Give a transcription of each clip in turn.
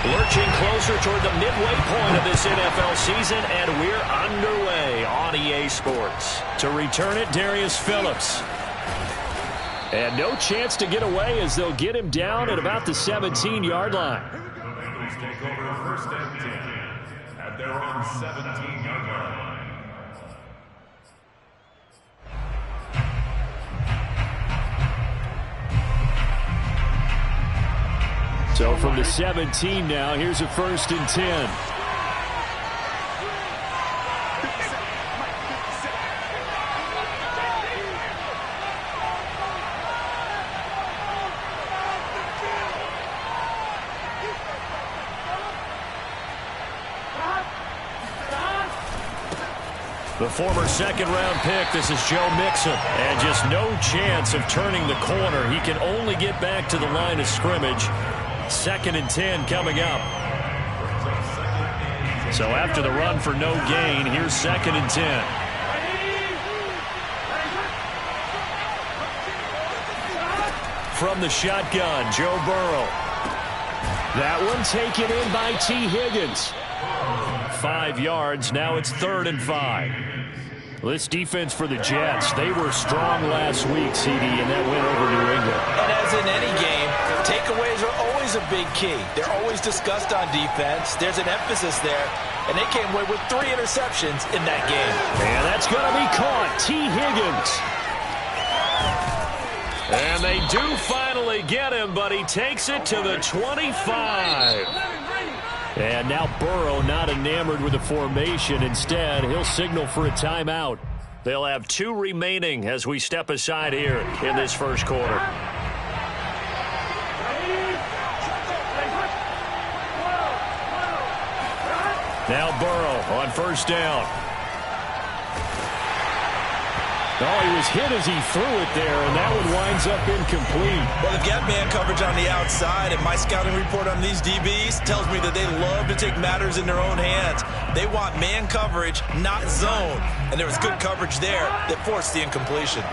Lurching closer toward the midway point of this NFL season, and we're underway on EA Sports. To return it, Darius Phillips. And no chance to get away as they'll get him down at about the 17-yard line. The Bengals take over first and 10 at their own 17-yard line. So from the 17 now, here's a first and 10. The former second-round pick, this is Joe Mixon. And just no chance of turning the corner. He can only get back to the line of scrimmage. Second and 10 coming up. So after the run for no gain, here's second and 10. From the shotgun, Joe Burrow. That one taken in by T. Higgins. 5 yards, now it's 3rd and 5. This defense for the Jets, they were strong last week, CD, and that went over New England. And as in any game, takeaways are always a big key. They're always discussed on defense. There's an emphasis there, and they came away with 3 interceptions in that game. And that's going to be caught. T. Higgins. And they do finally get him, but he takes it to the 25. And now Burrow not enamored with the formation. Instead, he'll signal for a timeout. They'll have 2 remaining as we step aside here in this first quarter. Now Burrow on first down. Oh, he was hit as he threw it there, and that one winds up incomplete. Well, they've got man coverage on the outside, and my scouting report on these DBs tells me that they love to take matters in their own hands. They want man coverage, not zone. And there was good coverage there that forced the incompletion.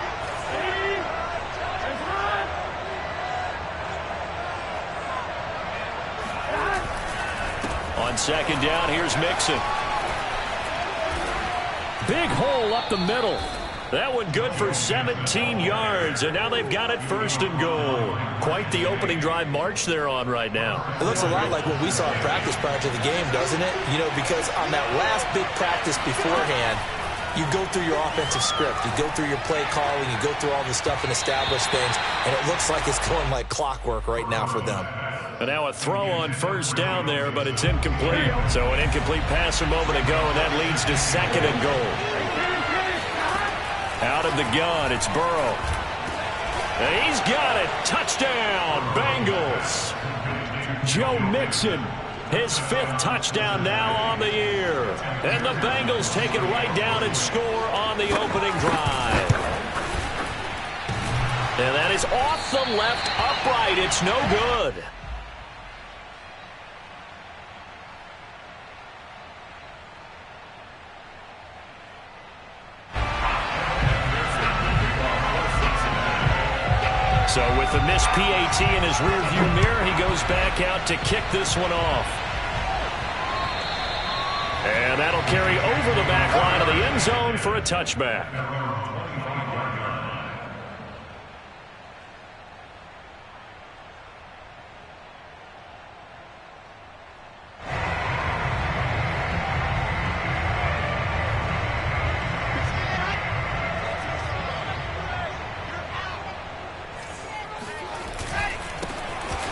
On second down, here's Mixon. Big hole up the middle. That one good for 17 yards, and now they've got it 1st and goal. Quite the opening drive march they're on right now. It looks a lot like what we saw in practice prior to the game, doesn't it? You know, because on that last big practice beforehand, you go through your offensive script. You go through your play calling. You go through all the stuff and establish things, and it looks like it's going like clockwork right now for them. And now a throw on first down there, but it's incomplete. So an incomplete pass a moment ago, and that leads to 2nd and goal. Out of the gun, it's Burrow. And he's got it. Touchdown, Bengals. Joe Mixon, his 5th touchdown now on the year. And the Bengals take it right down and score on the opening drive. And that is off the left upright. It's no good. So with the missed PAT in his rearview mirror, he goes back out to kick this one off. And that'll carry over the back line of the end zone for a touchback.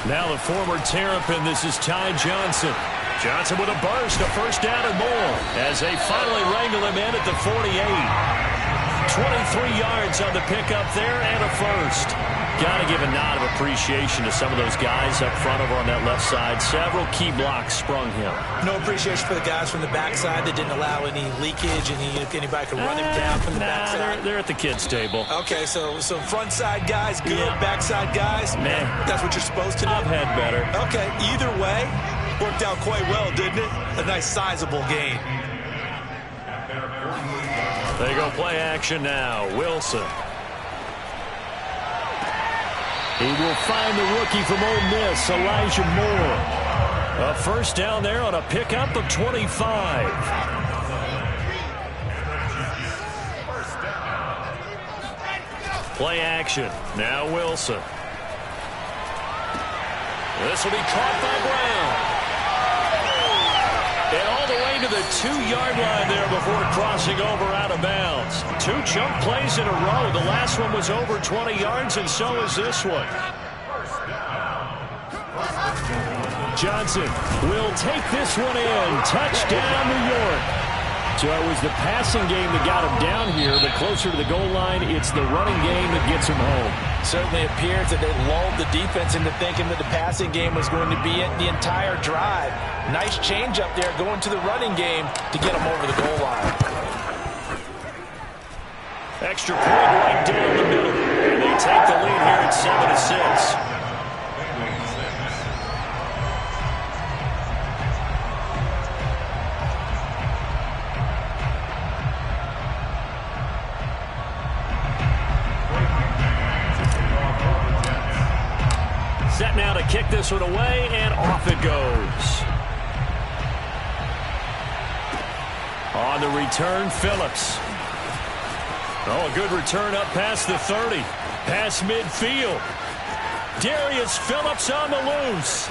Now the former Terrapin, this is Ty Johnson. Johnson with a burst, a first down and more as they finally wrangle him in at the 48. 23 yards on the pickup there and a first. Got to give a nod of appreciation to some of those guys up front over on that left side. Several key blocks sprung him. No appreciation for the guys from the backside that didn't allow any leakage, anybody could run him down from the backside. They're at the kids' table. Okay, so front side guys good, backside guys, man, that's what you're supposed to do. I've had better. Okay, either way, worked out quite well, didn't it? A nice sizable gain. They go play action now. Wilson. He will find the rookie from Ole Miss, Elijah Moore. A first down there on a pickup of 25. Play action. Now Wilson. This will be caught by Brown. And all the way to the 2-yard line there before crossing over out of bounds. 2 jump plays in a row. The last one was over 20 yards, and so is this one. Johnson will take this one in. Touchdown, New York. So it was the passing game that got him down here, but closer to the goal line, it's the running game that gets him home. Certainly appears that they lulled the defense into thinking that the passing game was going to be it the entire drive. Nice change up there going to the running game to get him over the goal line. Extra point right down the middle. And they take the lead here at 7-6. Set now to kick this one away, and off it goes. On the return, Phillips. Oh, a good return up past the 30. Past midfield. Darius Phillips on the loose.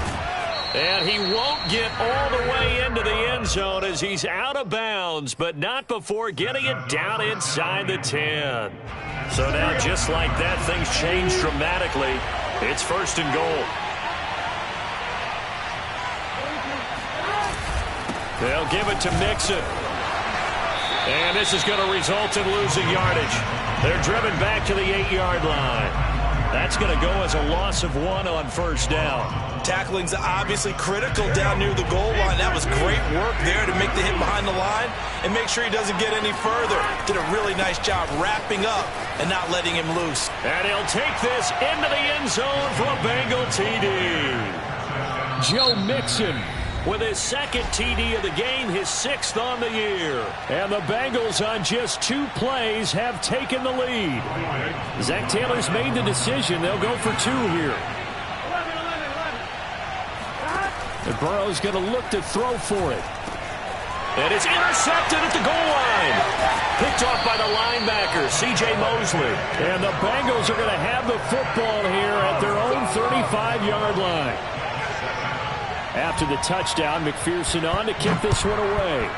And he won't get all the way into the end zone as he's out of bounds, but not before getting it down inside the 10. So now, just like that, things change dramatically. It's first and goal. They'll give it to Mixon. And this is going to result in losing yardage. They're driven back to the 8-yard line. That's going to go as a loss of 1 on first down. Tackling's obviously critical down near the goal line. That was great work there to make the hit behind the line and make sure he doesn't get any further. Did a really nice job wrapping up and not letting him loose. And he'll take this into the end zone for a Bengal TD. Joe Mixon with his second TD of the game, his 6th on the year. And the Bengals on just 2 plays have taken the lead. Zach Taylor's made the decision. They'll go for 2 here. And Burrow's going to look to throw for it. And it's intercepted at the goal line. Picked off by the linebacker, C.J. Mosley. And the Bengals are going to have the football here at their own 35-yard line. After the touchdown, McPherson on to kick this one away.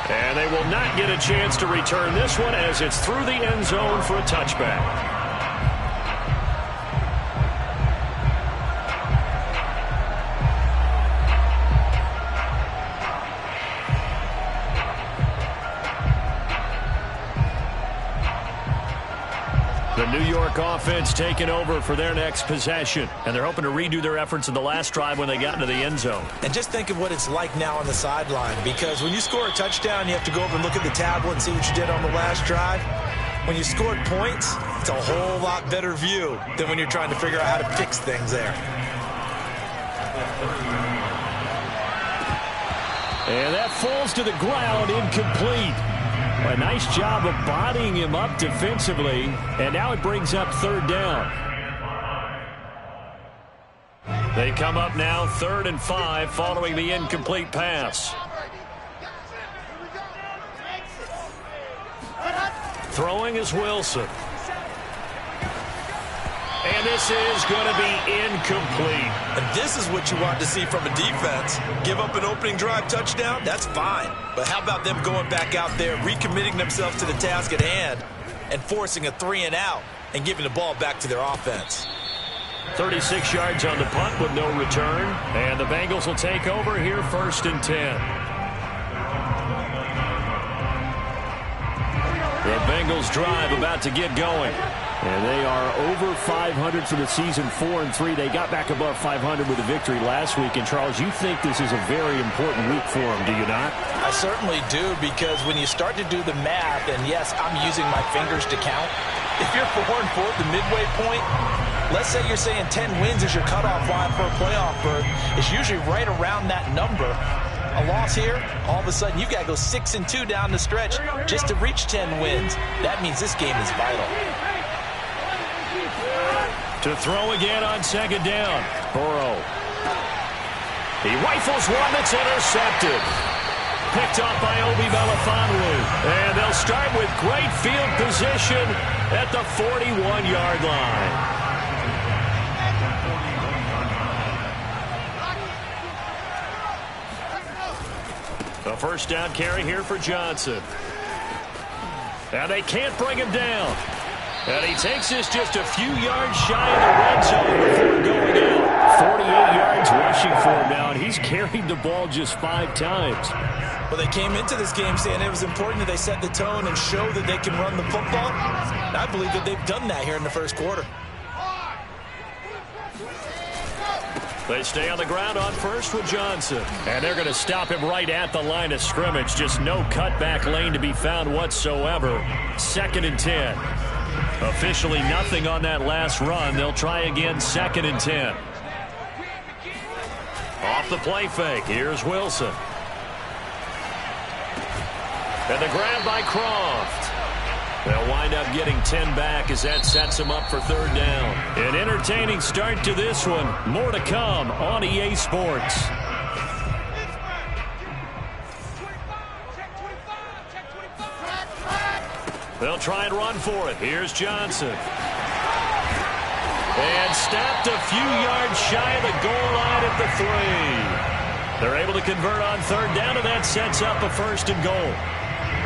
And they will not get a chance to return this one as it's through the end zone for a touchback. The New York offense taking over for their next possession. And they're hoping to redo their efforts in the last drive when they got into the end zone. And just think of what it's like now on the sideline. Because when you score a touchdown, you have to go over and look at the tablet and see what you did on the last drive. When you scored points, it's a whole lot better view than when you're trying to figure out how to fix things there. And that falls to the ground, incomplete. A nice job of bodying him up defensively, and now it brings up 3rd down. They come up now 3rd and 5 following the incomplete pass. Throwing is Wilson. And this is going to be incomplete. And this is what you want to see from a defense. Give up an opening drive touchdown, that's fine. But how about them going back out there, recommitting themselves to the task at hand, and forcing a 3-and-out and giving the ball back to their offense. 36 yards on the punt with no return. And the Bengals will take over here 1st and 10. The Bengals drive about to get going. And they are over 500 for the season, 4-3. They got back above 500 with a victory last week. And, Charles, you think this is a very important week for them, do you not? I certainly do, because when you start to do the math, and yes, I'm using my fingers to count. If you're 4-4 at the midway point, let's say you're saying 10 wins is your cutoff line for a playoff berth. It's usually right around that number. A loss here, all of a sudden you've got to go 6-2 down the stretch just to reach 10 wins. That means this game is vital. To throw again on second down. Burrow. He rifles one that's intercepted. Picked off by Obi Melifonwu. And they'll start with great field position at the 41-yard line. A first down carry here for Johnson. And they can't bring him down. And he takes this just a few yards shy of the red zone before going out. 48 yards rushing for him now, and he's carried the ball just 5 times. Well, they came into this game saying it was important that they set the tone and show that they can run the football. And I believe that they've done that here in the first quarter. They stay on the ground on first with Johnson. And they're going to stop him right at the line of scrimmage. Just no cutback lane to be found whatsoever. 2nd and 10. Officially nothing on that last run. They'll try again 2nd and 10. Off the play fake. Here's Wilson. And the grab by Croft. They'll wind up getting 10 back as that sets them up for 3rd down. An entertaining start to this one. More to come on EA Sports. They'll try and run for it. Here's Johnson. And stopped a few yards shy of the goal line at the 3. They're able to convert on 3rd down, and that sets up a 1st and goal.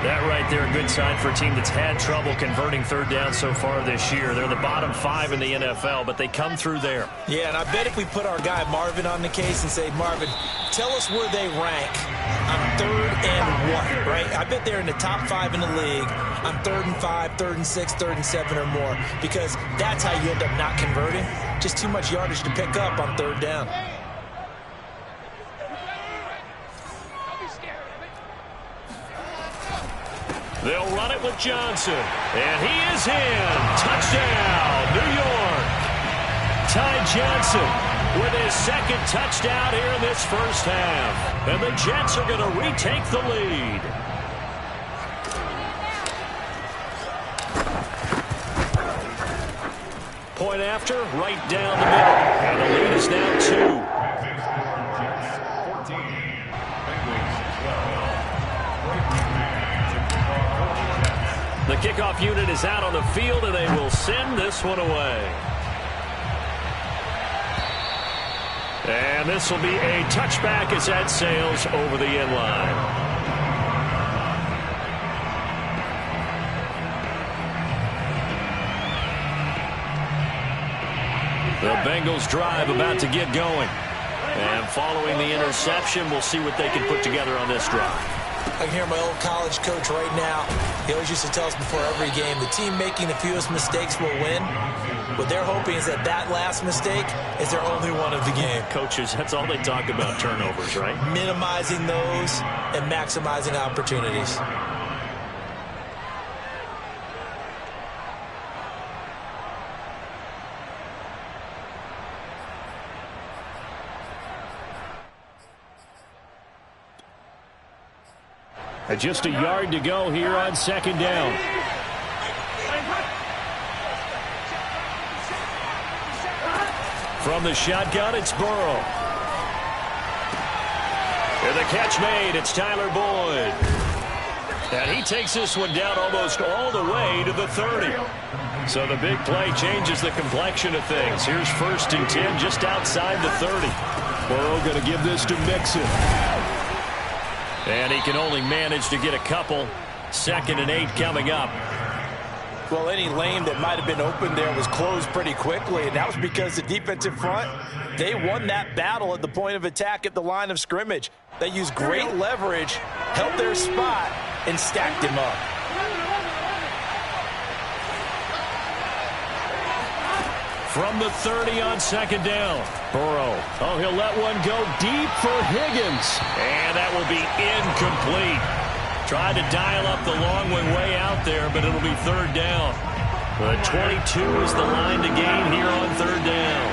That right there, a good sign for a team that's had trouble converting 3rd down so far this year. They're the bottom 5 in the NFL, but they come through there. Yeah, and I bet if we put our guy Marvin on the case and say, Marvin, tell us where they rank on 3rd and 1, right? I bet they're in the top 5 in the league on 3rd and 5, 3rd and 6, 3rd and 7 or more, because that's how you end up not converting. Just too much yardage to pick up on 3rd down. They'll run it with Johnson. And he is in. Touchdown, New York. Ty Johnson with his 2nd touchdown here in this first half. And the Jets are going to retake the lead. Point after, right down the middle. And the lead is now 2. The kickoff unit is out on the field, and they will send this one away. And this will be a touchback as that sails over the end line. The Bengals drive about to get going. And following the interception, we'll see what they can put together on this drive. I can hear my old college coach right now. He always used to tell us before every game, the team making the fewest mistakes will win. What they're hoping is that that last mistake is their only one of the game. Coaches, that's all they talk about, turnovers, right? Minimizing those and maximizing opportunities. Just a yard to go here on 2nd down. From the shotgun, it's Burrow. And the catch made, it's Tyler Boyd. And he takes this one down almost all the way to the 30. So the big play changes the complexion of things. Here's 1st and 10 just outside the 30. Burrow going to give this to Mixon. And he can only manage to get a couple. 2nd and 8 coming up. Well, any lane that might have been open there was closed pretty quickly, and that was because the defensive front, they won that battle at the point of attack at the line of scrimmage. They used great leverage, held their spot, and stacked him up. From the 30 on 2nd down. Burrow. Oh, he'll let one go deep for Higgins. And that will be incomplete. Tried to dial up the long one way out there, but it'll be 3rd down. The 22 is the line to gain here on 3rd down.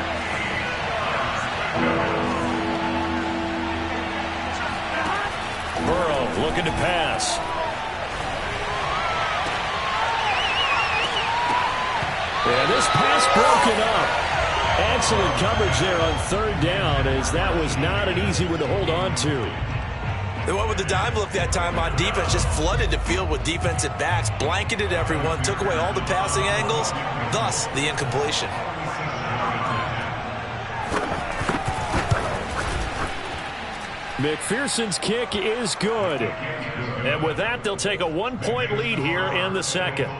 Burrow looking to pass. And this pass broken up. Excellent coverage there on third down, as that was not an easy one to hold on to. They went with the dime look that time on defense, just flooded the field with defensive backs, blanketed everyone, took away all the passing angles, thus the incompletion. McPherson's kick is good. And with that, they'll take a 1-point lead here in the second.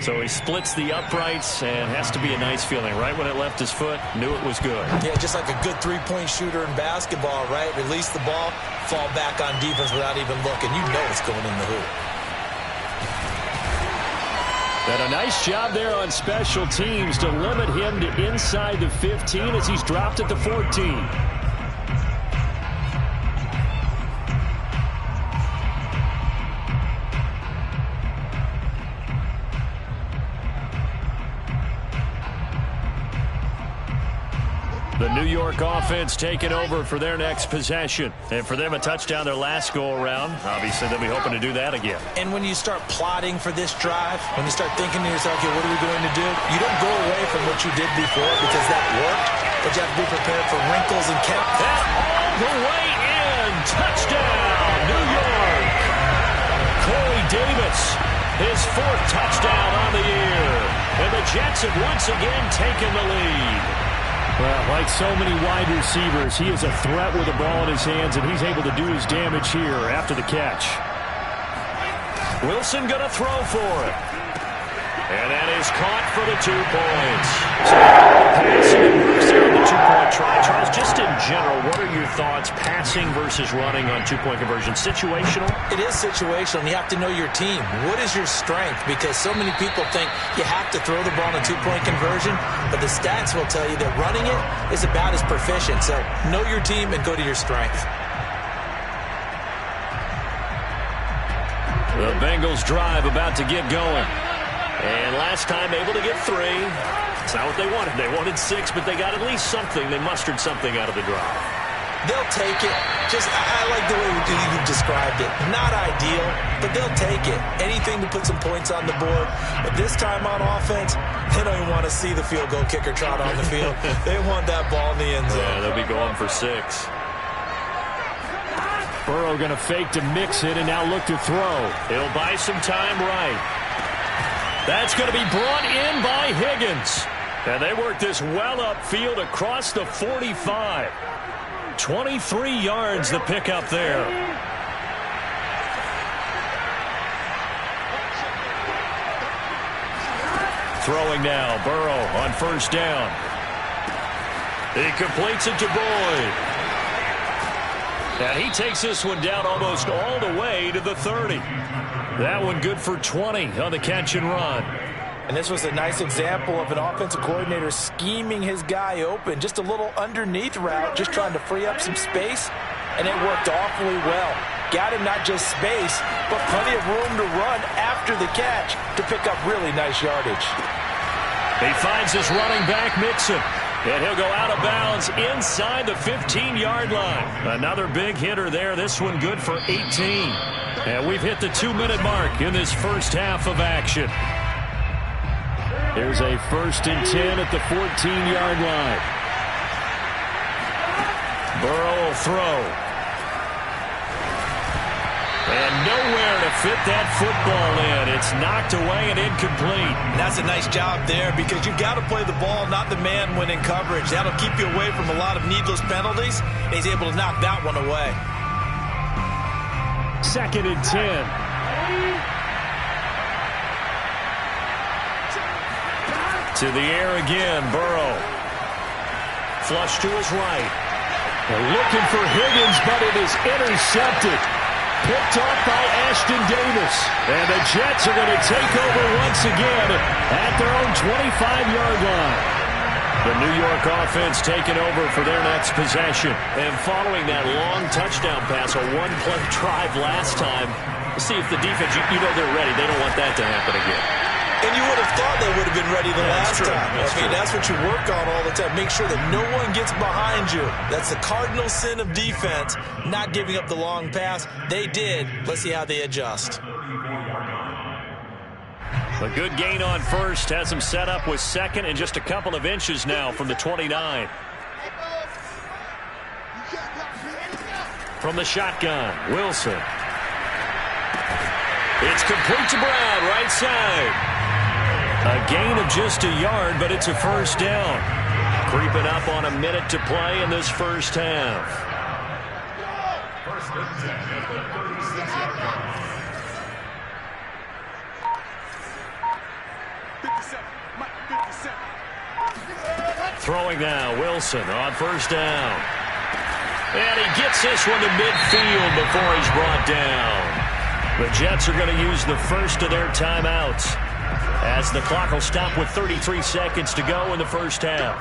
So he splits the uprights, and has to be a nice feeling. Right when it left his foot, knew it was good. Yeah, just like a good three-point shooter in basketball, right? Release the ball, fall back on defense without even looking. You know it's going in the hoop. And a nice job there on special teams to limit him to inside the 15 as he's dropped at the 14. The New York offense taking over for their next possession. And for them, a touchdown their last go-around. Obviously, they'll be hoping to do that again. And when you start plotting for this drive, when you start thinking to yourself, okay, what are we going to do? You don't go away from what you did before because that worked, but you have to be prepared for wrinkles and count. That all the way in. Touchdown, New York. Corey Davis, his 4th touchdown on the year. And the Jets have once again taken the lead. Well, like so many wide receivers, he is a threat with the ball in his hands, and he's able to do his damage here after the catch. Wilson going to throw for it. And that is caught for the 2 points. So passing and moves there on the 2-point try. Charles, just in general, what are your thoughts passing versus running on 2-point conversion? Situational? It is situational, and you have to know your team. What is your strength? Because so many people think you have to throw the ball in a 2-point conversion, but the stats will tell you that running it is about as proficient. So know your team and go to your strength. The Bengals drive about to get going. And last time able to get 3. It's not what they wanted. They wanted 6, but they got at least something. They mustered something out of the drive. They'll take it. I like the way you described it. Not ideal, but they'll take it. Anything to put some points on the board. But this time on offense, they don't even want to see the field goal kicker trot on the field. They want that ball in the end zone. Yeah, they'll be going for 6. Burrow going to fake to mix it and now look to throw. He'll buy some time right. That's going to be brought in by Higgins. And they work this well upfield across the 45. 23 yards the pickup there. Throwing now, Burrow on first down. He completes it to Boyd. And he takes this one down almost all the way to the 30. That one good for 20 on the catch and run. And this was a nice example of an offensive coordinator scheming his guy open. Just a little underneath route, just trying to free up some space, and it worked awfully well. Got him not just space, but plenty of room to run after the catch to pick up really nice yardage. He finds his running back, Mixon. And he'll go out of bounds inside the 15-yard line. Another big hitter there. This one good for 18. And we've hit the 2-minute mark in this first half of action. Here's a 1st and 10 at the 14-yard line. Burrow will throw. And nowhere to fit that football in. It's knocked away and incomplete. That's a nice job there because you've got to play the ball, not the man when in coverage. That'll keep you away from a lot of needless penalties. And he's able to knock that one away. 2nd and 10. To the air again, Burrow. Flush to his right. They're looking for Higgins, but it is intercepted. Picked off by Ashton Davis. And the Jets are going to take over once again at their own 25-yard line. The New York offense taking over for their next possession. And following that long touchdown pass, a one-play drive last time, we'll see if the defense, you know they're ready. They don't want that to happen again. And you would have thought they would have been ready the last time. That's what you work on all the time. Make sure that no one gets behind you. That's the cardinal sin of defense, not giving up the long pass. They did. Let's see how they adjust. A good gain on first has him set up with second and just a couple of inches now from the 29. From the shotgun, Wilson. It's complete to Brown, right side. A gain of just a yard, but it's a first down. Creeping up on a minute to play in this first half. First and 10 at the 36-yard line. 57. Throwing now, Wilson on first down. And he gets this one to midfield before he's brought down. The Jets are going to use the first of their timeouts as the clock will stop with 33 seconds to go in the first half.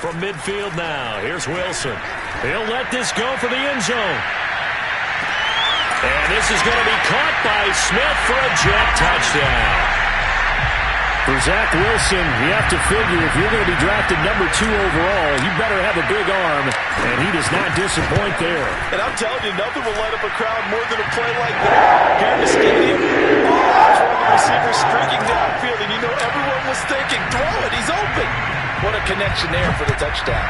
From midfield now, here's Wilson. He'll let this go for the end zone. And this is going to be caught by Smith for a Jet touchdown. For Zach Wilson, you have to figure if you're going to be drafted number 2 overall, you better have a big arm, and he does not disappoint there. And I'm telling you, nothing will light up a crowd more than a play like that. Here in the stadium, all eyes were on the receiver streaking downfield, and you know everyone was thinking, throw it, he's open. What a connection there for the touchdown.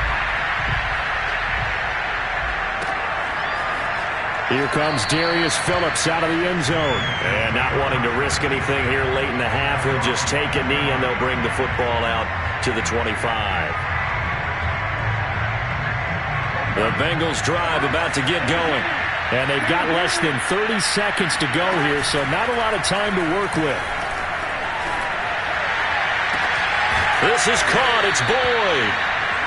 Here comes Darius Phillips out of the end zone. And not wanting to risk anything here late in the half, he'll just take a knee and they'll bring the football out to the 25. The Bengals drive about to get going. And they've got less than 30 seconds to go here, so not a lot of time to work with. This is caught. It's Boyd.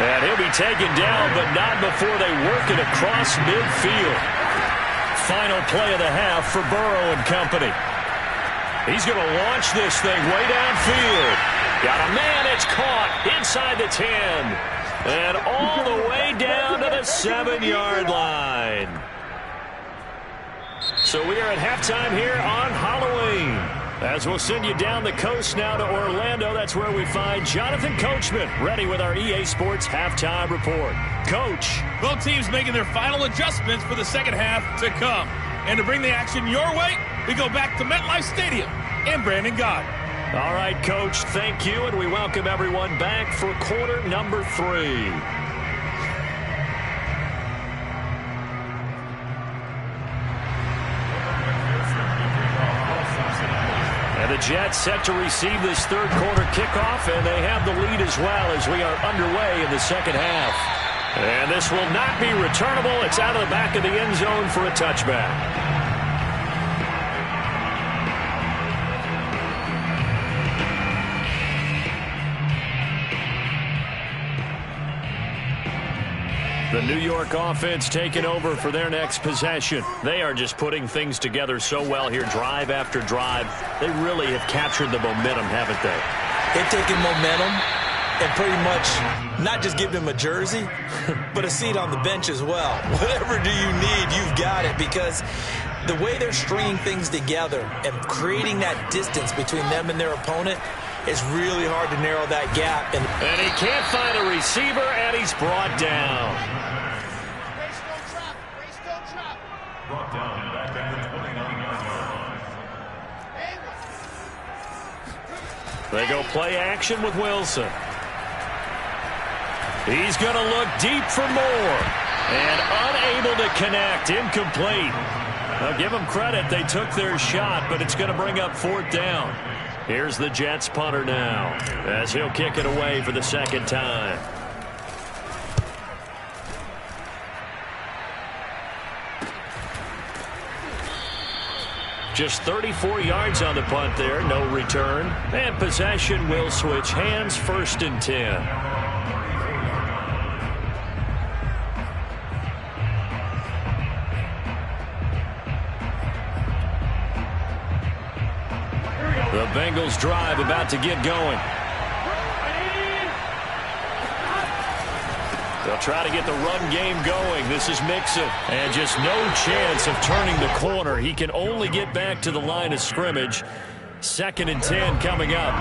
And he'll be taken down, but not before they work it across midfield. Final play of the half for Burrow and company. He's going to launch this thing way downfield. Got a man, it's caught inside the 10. And all the way down to the 7-yard line. So we are at halftime here on Halloween. As we'll send you down the coast now to Orlando, that's where we find Jonathan Coachman ready with our EA Sports Halftime Report. Coach. Both teams making their final adjustments for the second half to come. And to bring the action your way, we go back to MetLife Stadium in Brandon Gaudin. All right, Coach, thank you, and we welcome everyone back for quarter number 3. And the Jets set to receive this third quarter kickoff, and they have the lead as well as we are underway in the second half. And this will not be returnable. It's out of the back of the end zone for a touchback. The New York offense taking over for their next possession. They are just putting things together so well here, drive after drive. They really have captured the momentum, haven't they? They've taken momentum and pretty much not just give them a jersey, but a seat on the bench as well. Whatever do you need, you've got it, because the way they're stringing things together and creating that distance between them and their opponent, it's really hard to narrow that gap. And he can't find a receiver, and he's brought down. Brought down back at the 29-yard line. They go play action with Wilson. He's going to look deep for more. And unable to connect. Incomplete. I'll give them credit. They took their shot, but it's going to bring up fourth down. Here's the Jets punter now as he'll kick it away for the second time. Just 34 yards on the punt there, no return. And possession will switch hands, 1st and 10. The Bengals drive about to get going. They'll try to get the run game going. This is Mixon. And just no chance of turning the corner. He can only get back to the line of scrimmage. 2nd and 10 coming up.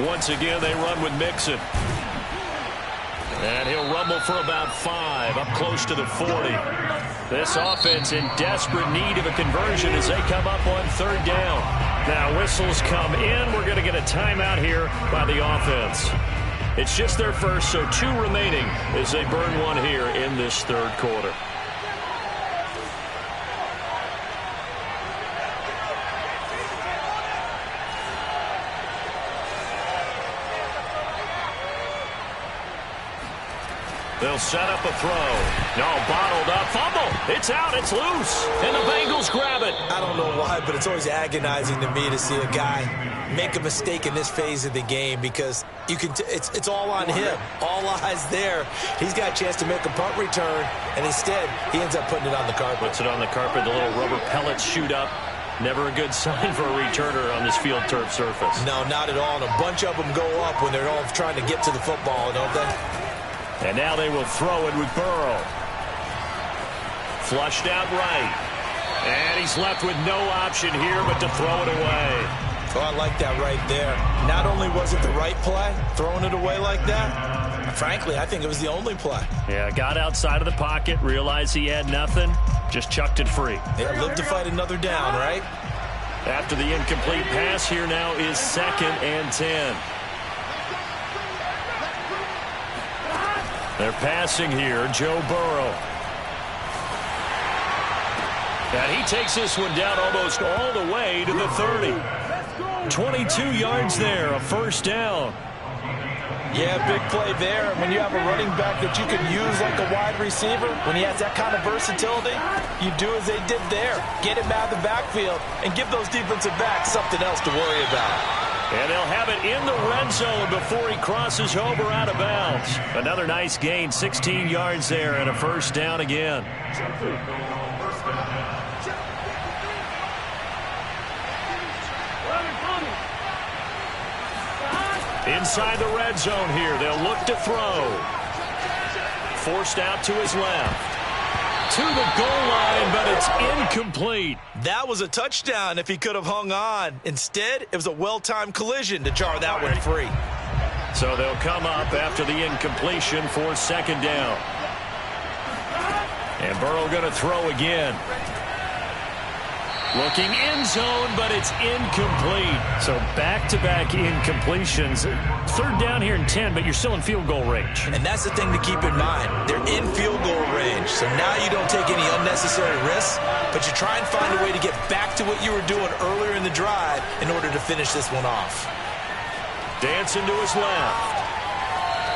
Once again, they run with Mixon. And he'll rumble for about 5, up close to the 40. This offense in desperate need of a conversion as they come up on 3rd down. Now whistles come in. We're going to get a timeout here by the offense. It's just their first, so 2 remaining as they burn one here in this 3rd quarter. They'll set up a throw. No, bottled up. Fumble. It's out. It's loose. And the Bengals grab it. I don't know why, but it's always agonizing to me to see a guy make a mistake in this phase of the game because you can. It's all on him. All eyes there. He's got a chance to make a punt return, and instead he ends up putting it on the carpet. Puts it on the carpet. The little rubber pellets shoot up. Never a good sign for a returner on this field turf surface. No, not at all. And a bunch of them go up when they're all trying to get to the football, don't they? And now they will throw it with Burrow. Flushed out right. And he's left with no option here but to throw it away. Oh, I like that right there. Not only was it the right play, throwing it away like that, frankly, I think it was the only play. Yeah, got outside of the pocket, realized he had nothing, just chucked it free. Yeah, live to fight another down, right? After the incomplete pass, here now is 2nd and 10. They're passing here, Joe Burrow. And he takes this one down almost all the way to the 30. 22 yards there, a 1st down. Yeah, big play there. When you have a running back that you can use like a wide receiver, when he has that kind of versatility, you do as they did there. Get him out of the backfield and give those defensive backs something else to worry about. And they'll have it in the red zone before he crosses over out of bounds. Another nice gain, 16 yards there, and a 1st down again. Inside the red zone here, they'll look to throw. Forced out to his left. To the goal line, but it's incomplete. That was a touchdown if he could have hung on. Instead, it was a well-timed collision to jar that one free. So they'll come up after the incompletion for 2nd down. And Burrow going to throw again. Looking end zone, but it's incomplete. So back-to-back incompletions. 3rd down here and 10, but you're still in field goal range. And that's the thing to keep in mind. They're in field goal range. So now you don't take any unnecessary risks, but you try and find a way to get back to what you were doing earlier in the drive in order to finish this one off. Dancing to his left.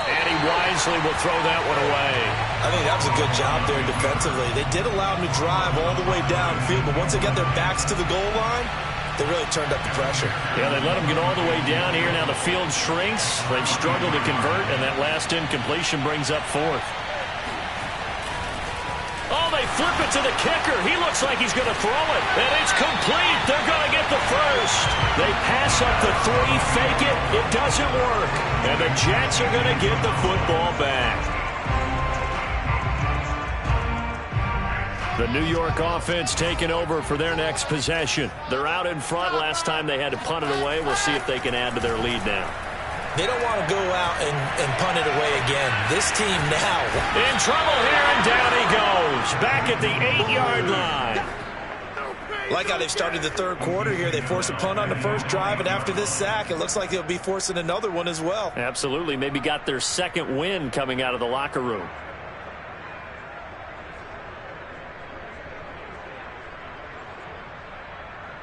And he wisely will throw that one away. I think that was a good job there defensively. They did allow him to drive all the way downfield, but once they got their backs to the goal line, they really turned up the pressure. Yeah, they let him get all the way down here. Now the field shrinks. They've struggled to convert, and that last incompletion brings up 4th. Oh, they flip it to the kicker. He looks like he's going to throw it, and it's complete. They're going to get the 1st. They pass up the 3, fake it. It doesn't work, and the Jets are going to get the football back. The New York offense taking over for their next possession. They're out in front. Last time they had to punt it away. We'll see if they can add to their lead now. They don't want to go out and punt it away again. This team now. In trouble here, and down he goes. Back at the 8-yard line. Like how they've started the 3rd quarter here. They force a punt on the 1st drive, and after this sack, it looks like they'll be forcing another one as well. Absolutely. Maybe got their 2nd win coming out of the locker room.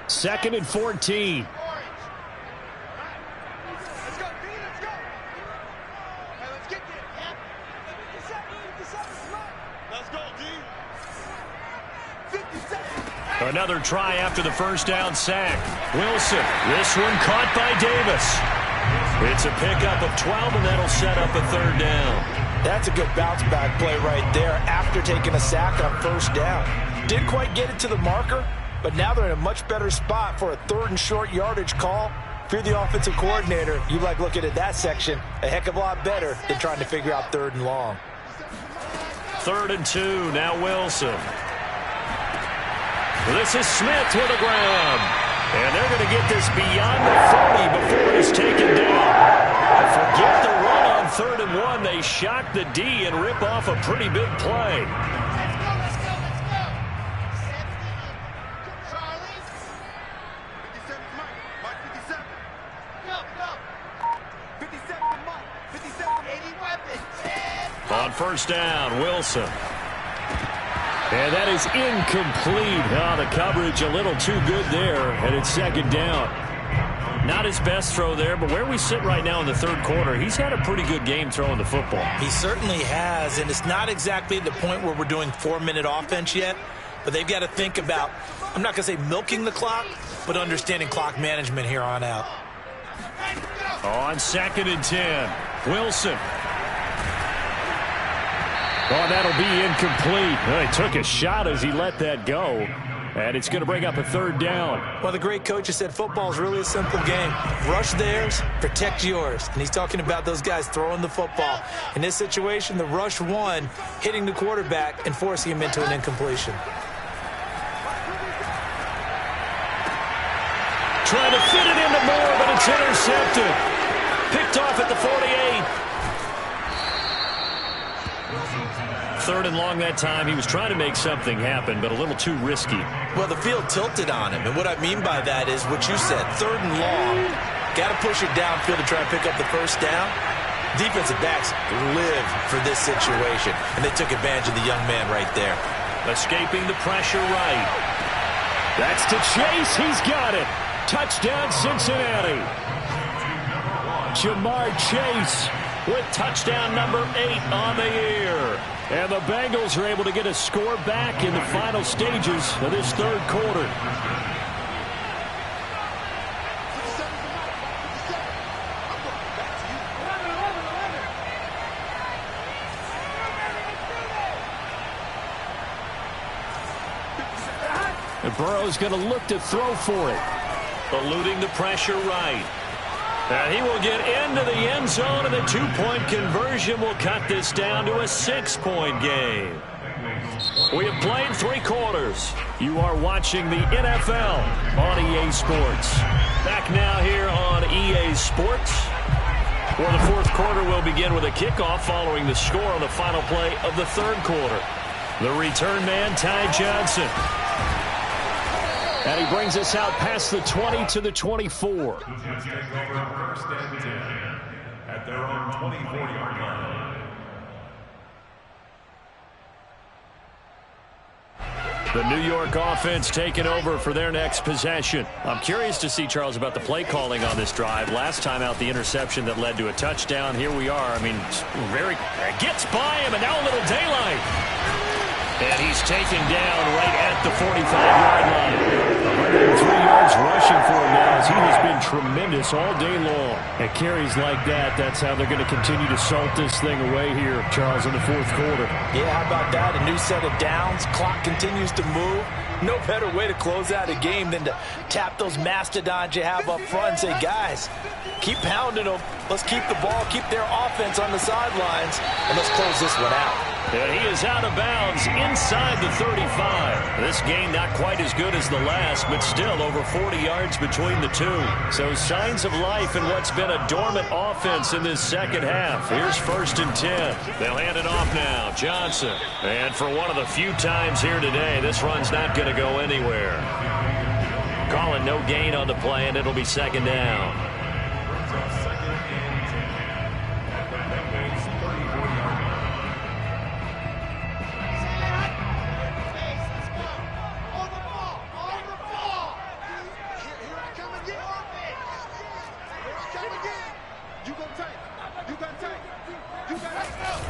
Second and 14. Another try after the 1st down sack. Wilson, this one caught by Davis. It's a pickup of 12, and that'll set up a 3rd down. That's a good bounce back play right there after taking a sack on 1st down. Didn't quite get it to the marker, but now they're in a much better spot for a 3rd and short yardage call. If you're the offensive coordinator, you like looking at that section a heck of a lot better than trying to figure out 3rd and long. 3rd and 2, now Wilson. This is Smith with a grab. And they're going to get this beyond the 40 before he's taken down. Forget the run on 3rd and 1. They shock the D and rip off a pretty big play. On 1st down, Wilson. And that is incomplete. Oh, the coverage a little too good there, and it's 2nd down. Not his best throw there, but where we sit right now in the 3rd quarter, he's had a pretty good game throwing the football. He certainly has, and it's not exactly the point where we're doing 4-minute offense yet, but they've got to think about, I'm not going to say milking the clock, but understanding clock management here on out. On 2nd and 10, Wilson. Oh, that'll be incomplete. Well, he took a shot as he let that go. And it's going to bring up a 3rd down. Well, the great coach has said football is really a simple game. Rush theirs, protect yours. And he's talking about those guys throwing the football. In this situation, the rush one, hitting the quarterback and forcing him into an incompletion. Trying to fit it into Moore, but it's intercepted. Picked off at the 48. 3rd and long that time. He was trying to make something happen, but a little too risky. Well, the field tilted on him, and what I mean by that is what you said, 3rd and long. Got to push it downfield to try and pick up the 1st down. Defensive backs live for this situation, and they took advantage of the young man right there. Escaping the pressure right. That's to Chase. He's got it. Touchdown, Cincinnati. Jamar Chase with touchdown number 8 on the year. And the Bengals are able to get a score back in the final stages of this 3rd quarter. And Burrow's going to look to throw for it. Eluding the pressure right. And he will get into the end zone, and the 2-point conversion will cut this down to a 6-point game. We have played 3 quarters. You are watching the NFL on EA Sports. Back now here on EA Sports, where the 4th quarter will begin with a kickoff following the score on the final play of the 3rd quarter. The return man, Ty Johnson. And he brings us out past the 20 to the 24. Take over 1st and 10 at their own 24-yard line. The New York offense taking over for their next possession. I'm curious to see, Charles, about the play calling on this drive. Last time out, the interception that led to a touchdown. Here we are. I mean, gets by him, and now a little daylight. And he's taken down right at the 45-yard line. 103 yards rushing for him now as he has been tremendous all day long. And carries like that, that's how they're going to continue to salt this thing away here, Charles, in the 4th quarter. Yeah, how about that? A new set of downs. Clock continues to move. No better way to close out a game than to tap those mastodons you have up front and say, guys, keep pounding them. Let's keep the ball, keep their offense on the sidelines, and let's close this one out. And he is out of bounds inside the 35. This game not quite as good as the last, but still over 40 yards between the two. So signs of life in what's been a dormant offense in this 2nd half. Here's 1st and 10. They'll hand it off now. Johnson. And for one of the few times here today, this run's not going to go anywhere. Calling no gain on the play, and it'll be 2nd down.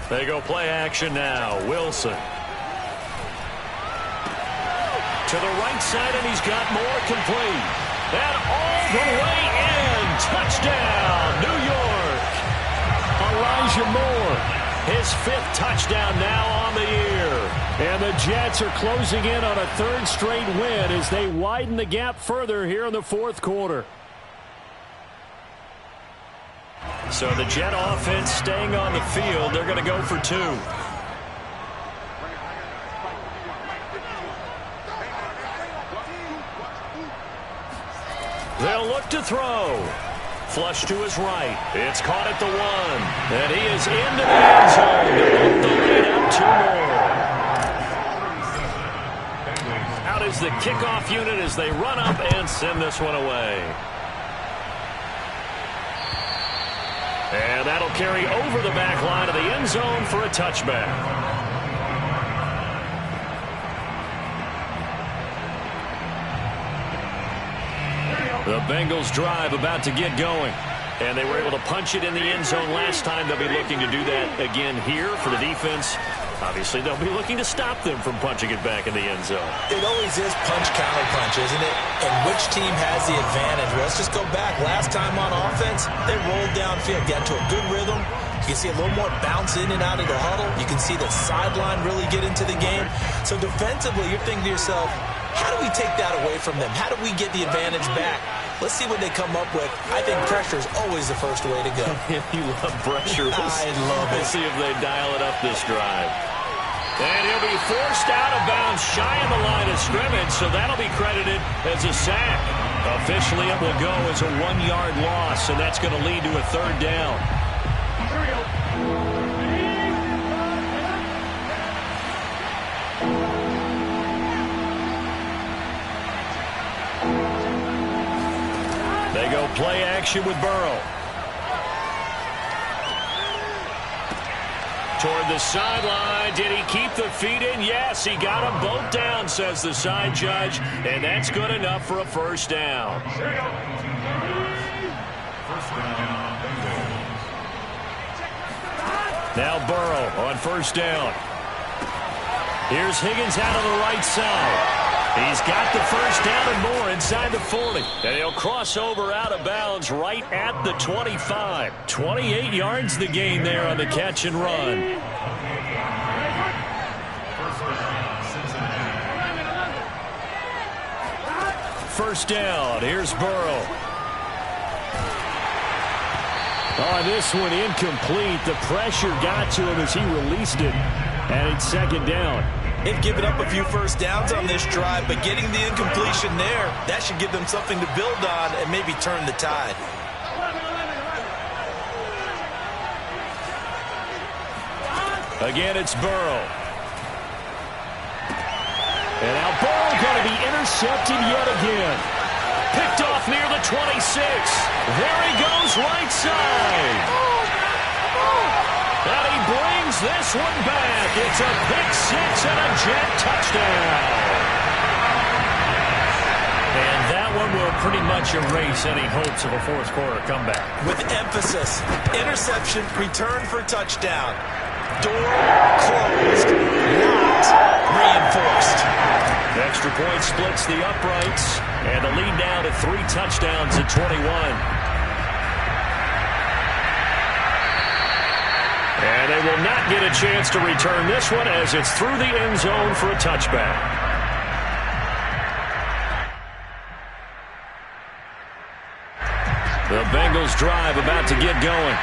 They go play action now. Wilson. To the right side, and he's got more complete. And all the way in. Touchdown, New York. Elijah Moore. His 5th touchdown now on the year. And the Jets are closing in on a 3rd straight win as they widen the gap further here in the 4th quarter. So the Jet offense staying on the field. They're going to go for 2. They'll look to throw. Flush to his right. It's caught at the 1. And he is into the end zone. They'll look the lead up 2 more. Out is the kickoff unit as they run up and send this one away. And that'll carry over the back line of the end zone for a touchback. The Bengals drive about to get going. And they were able to punch it in the end zone last time. They'll be looking to do that again here for the defense. Obviously, they'll be looking to stop them from punching it back in the end zone. It always is punch-counter-punch, isn't it? And which team has the advantage? Well, let's just go back. Last time on offense, they rolled downfield, got to a good rhythm. You can see a little more bounce in and out of the huddle. You can see the sideline really get into the game. So defensively, you're thinking to yourself, how do we take that away from them? How do we get the advantage back? Let's see what they come up with. I think pressure is always the first way to go. You love pressure. I love it. We'll see if they dial it up this drive. And he'll be forced out of bounds shy of the line of scrimmage, so that'll be credited as a sack. Officially, it will go as a 1-yard loss, and that's going to lead to a 3rd down. They go play action with Burrow. Toward the sideline. Did he keep the feet in? Yes, he got them both down, says the side judge. And that's good enough for a 1st down. Now Burrow on 1st down. Here's Higgins out on the right side. He's got the 1st down and more inside the 40. And he'll cross over out of bounds right at the 25. 28 yards the gain there on the catch and run. First down. Here's Burrow. On this one, incomplete. The pressure got to him as he released it. And it's 2nd down. They've given up a few 1st downs on this drive, but getting the incompletion there, that should give them something to build on and maybe turn the tide. Again, it's Burrow. And now Burrow going to be intercepted yet again. Picked off near the 26. There he goes, right side. And he brings this one back. It's a pick 6 and a jet touchdown. And that one will pretty much erase any hopes of a 4th quarter comeback. With emphasis, interception, return for touchdown. Door closed, not reinforced. Extra point splits the uprights, and the lead now to 3 touchdowns at 21. And they will not get a chance to return this one as it's through the end zone for a touchback. The Bengals drive about to get going.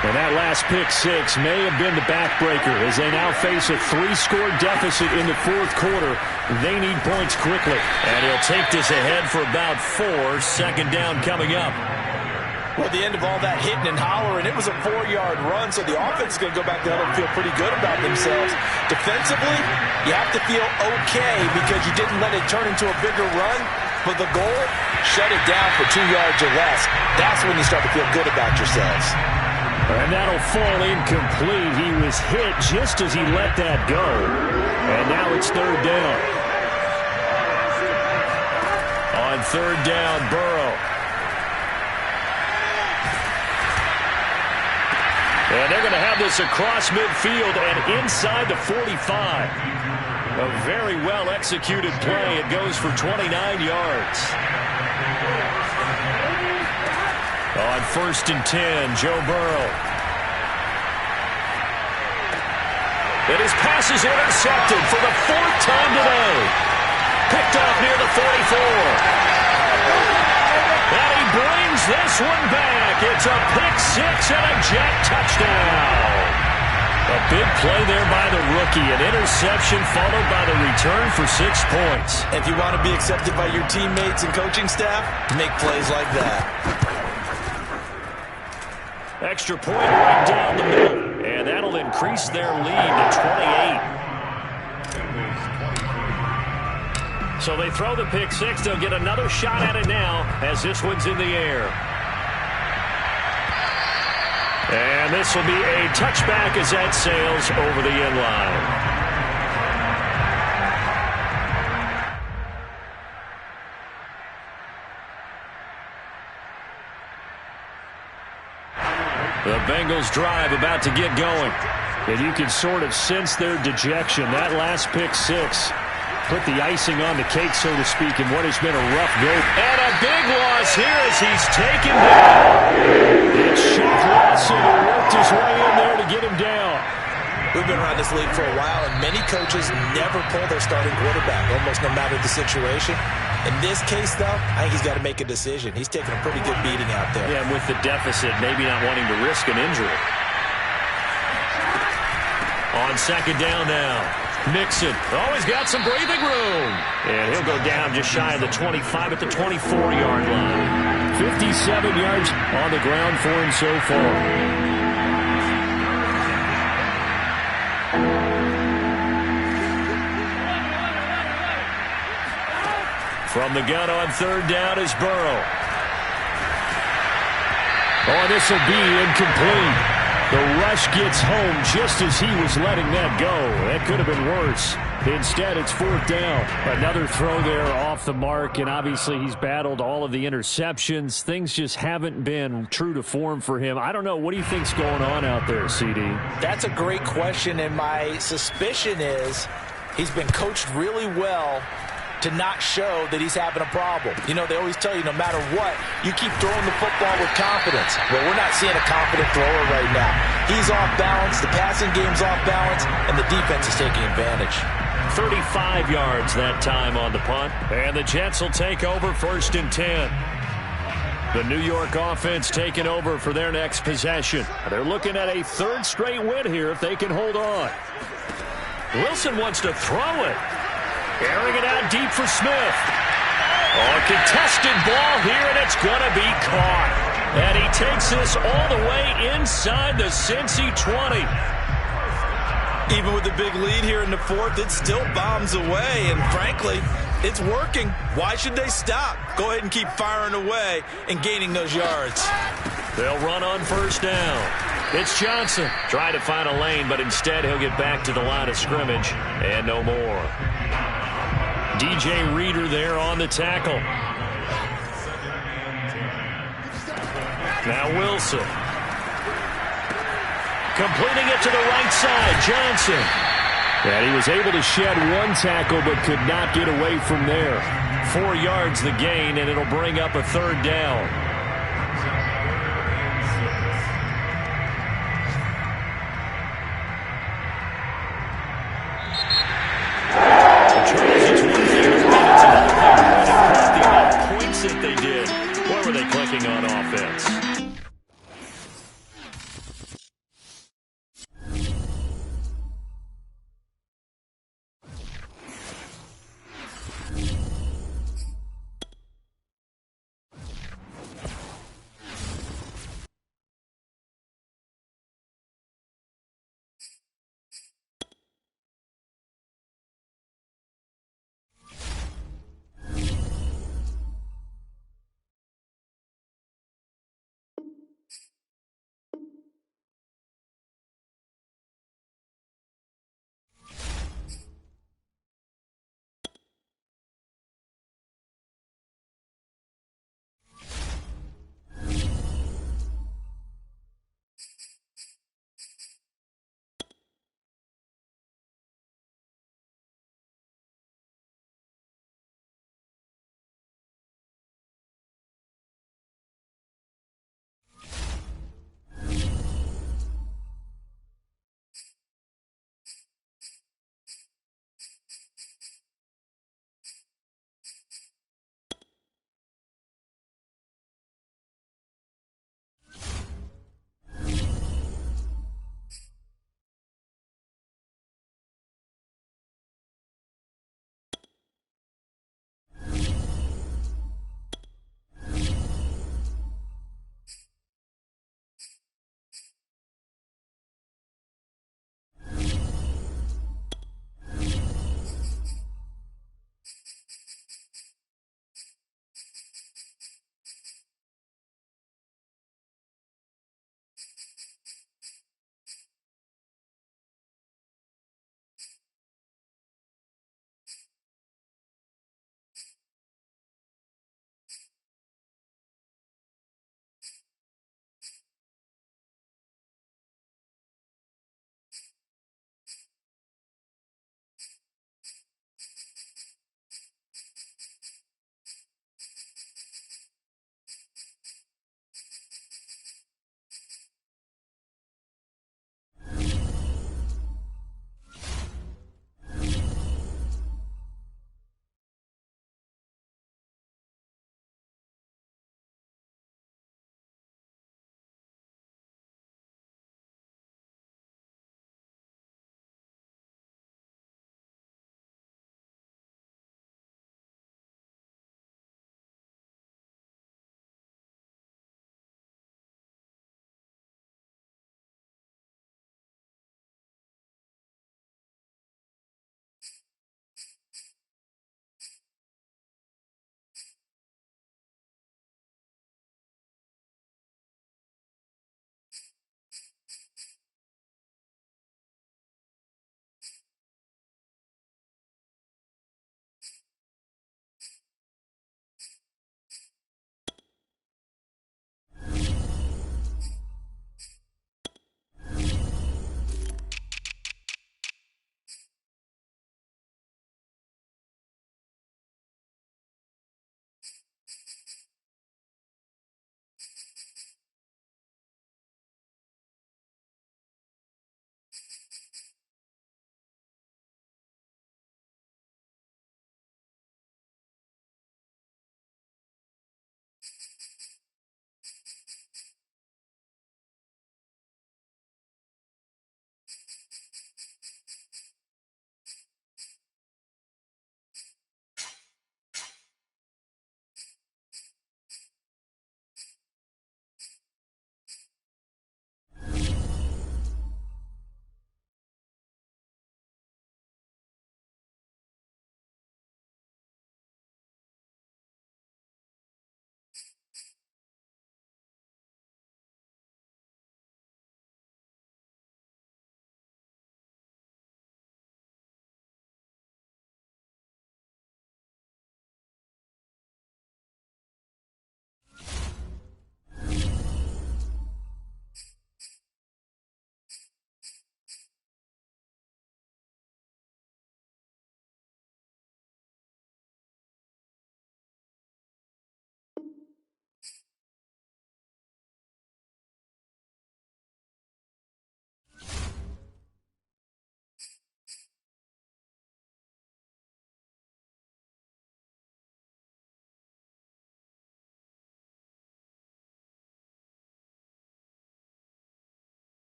And that last pick 6 may have been the backbreaker as they now face a 3-score deficit in the 4th quarter. They need points quickly. And he'll take this ahead for about 4. 2nd down coming up. Well, at the end of all that hitting and hollering, it was a 4-yard run, so the offense is going to go back there and feel pretty good about themselves. Defensively, you have to feel okay because you didn't let it turn into a bigger run. But the goal, shut it down for 2 yards or less. That's when you start to feel good about yourselves. And that'll fall incomplete. He was hit just as he let that go. And now it's 3rd down. On 3rd down, Burrow. And they're going to have this across midfield and inside the 45. A very well-executed play. It goes for 29 yards. On 1st and 10, Joe Burrow. And his pass is intercepted for the 4th time today. Picked off near the 44. And he brings this one back. It's a pick 6 and a jet touchdown. A big play there by the rookie. An interception followed by the return for 6 points. If you want to be accepted by your teammates and coaching staff, make plays like that. Extra point right down the middle. And that'll increase their lead to 28. So they throw the pick six. They'll get another shot at it now as this one's in the air. And this will be a touchback as that sails over the end line. The Bengals drive about to get going. And you can sort of sense their dejection. That last pick six put the icing on the cake, so to speak, in what has been a rough go. And a big loss here as he's taken down. It's Shaq Lawson who worked his way in there to get him down. We've been around this league for a while, and many coaches never pull their starting quarterback, almost no matter the situation. In this case, though, I think he's got to make a decision. He's taking a pretty good beating out there. Yeah, and with the deficit, maybe not wanting to risk an injury. On second down now. Mixon always got some breathing room. And he'll go down just shy of the 25 at the 24-yard line. 57 yards on the ground for him so far. From the gun on third down is Burrow. Oh, this will be incomplete. The rush gets home just as he was letting that go. That could have been worse. Instead, it's fourth down. Another throw there off the mark, and obviously he's battled all of the interceptions. Things just haven't been true to form for him. I don't know. What do you think's going on out there, CD? That's a great question, and my suspicion is he's been coached really well to not show that he's having a problem. You know, they always tell you no matter what, you keep throwing the football with confidence. Well, we're not seeing a confident thrower right now. He's off balance, the passing game's off balance, and the defense is taking advantage. 35 yards that time on the punt. And the Jets will take over first and 10. The New York offense taking over for their next possession. They're looking at a third straight win here if they can hold on. Wilson wants to throw it. Airing it out deep for Smith. Oh, a contested ball here, and it's going to be caught. And he takes this all the way inside the Cincy 20. Even with the big lead here in the fourth, it still bombs away, and frankly, it's working. Why should they stop? Go ahead and keep firing away and gaining those yards. They'll run on first down. It's Johnson. Trying to find a lane, but instead he'll get back to the line of scrimmage and no more. DJ Reader there on the tackle. Now Wilson. Completing it to the right side, Johnson. And he was able to shed one tackle but could not get away from there. 4 yards the gain, and it'll bring up a third down. That they did. What were they clicking on offense?